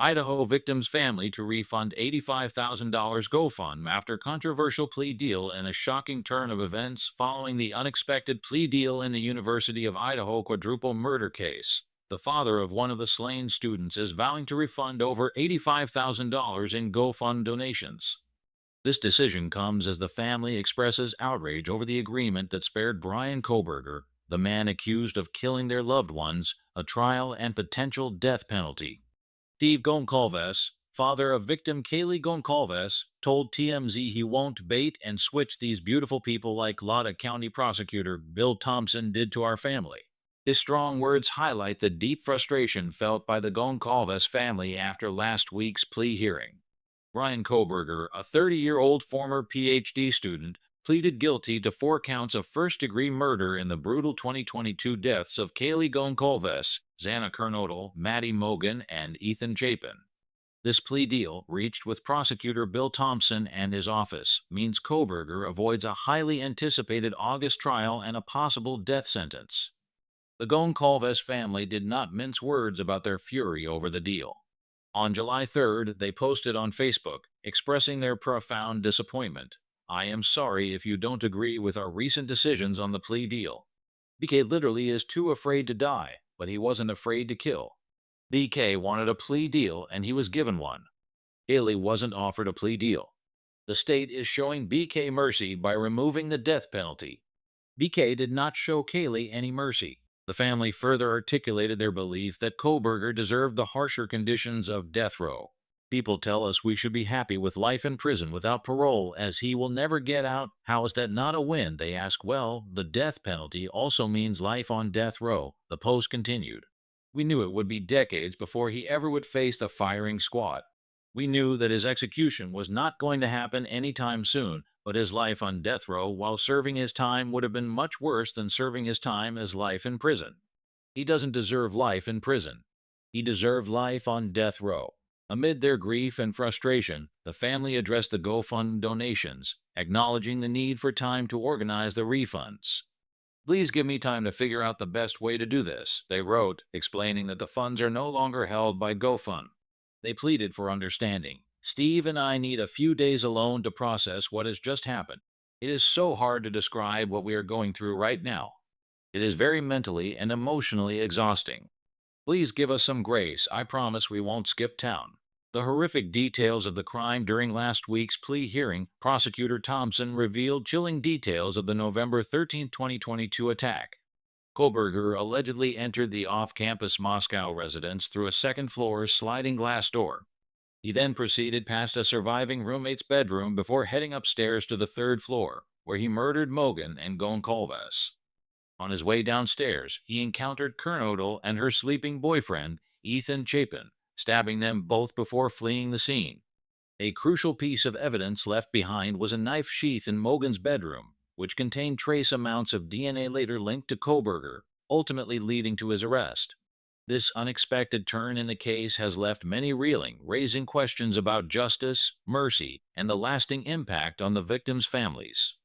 Idaho victim's family to refund $85,000 GoFundMe after controversial plea deal in a shocking turn of events following the unexpected plea deal in the University of Idaho quadruple murder case. The father of one of the slain students is vowing to refund over $85,000 in GoFundMe donations. This decision comes as the family expresses outrage over the agreement that spared Bryan Kohberger, the man accused of killing their loved ones, a trial and potential death penalty. Steve Goncalves, father of victim Kaylee Goncalves, told TMZ he won't bait and switch these beautiful people like Lotta County prosecutor Bill Thompson did to our family. His strong words highlight the deep frustration felt by the Goncalves family after last week's plea hearing. Bryan Kohberger, a 30-year-old former PhD student, pleaded guilty to 4 counts of first-degree murder in the brutal 2022 deaths of Kaylee Goncalves, Xana Kernodle, Maddie Mogen, and Ethan Chapin. This plea deal, reached with prosecutor Bill Thompson and his office, means Kohberger avoids a highly anticipated August trial and a possible death sentence. The Goncalves family did not mince words about their fury over the deal. On July 3rd, they posted on Facebook, expressing their profound disappointment. "I am sorry if you don't agree with our recent decisions on the plea deal. BK literally is too afraid to die, but he wasn't afraid to kill. BK wanted a plea deal and he was given one. Kaylee wasn't offered a plea deal. The state is showing BK mercy by removing the death penalty. BK did not show Kaylee any mercy." The family further articulated their belief that Kohberger deserved the harsher conditions of death row. "People tell us we should be happy with life in prison without parole as he will never get out. How is that not a win?" they ask. "Well, the death penalty also means life on death row," the post continued. "We knew it would be decades before he ever would face the firing squad. We knew that his execution was not going to happen anytime soon, but his life on death row while serving his time would have been much worse than serving his time as life in prison. He doesn't deserve life in prison. He deserved life on death row." Amid their grief and frustration, the family addressed the GoFundMe donations, acknowledging the need for time to organize the refunds. "Please give me time to figure out the best way to do this," they wrote, explaining that the funds are no longer held by GoFundMe. They pleaded for understanding. "Steve and I need a few days alone to process what has just happened. It is so hard to describe what we are going through right now. It is very mentally and emotionally exhausting. Please give us some grace. I promise we won't skip town." The horrific details of the crime during last week's plea hearing, prosecutor Thompson revealed chilling details of the November 13, 2022 attack. Kohberger allegedly entered the off-campus Moscow residence through a second-floor sliding glass door. He then proceeded past a surviving roommate's bedroom before heading upstairs to the third floor, where he murdered Mogen and Goncalves. On his way downstairs, he encountered Kernodle and her sleeping boyfriend, Ethan Chapin, stabbing them both before fleeing the scene. A crucial piece of evidence left behind was a knife sheath in Mogen's bedroom, which contained trace amounts of DNA later linked to Kohberger, ultimately leading to his arrest. This unexpected turn in the case has left many reeling, raising questions about justice, mercy, and the lasting impact on the victims' families.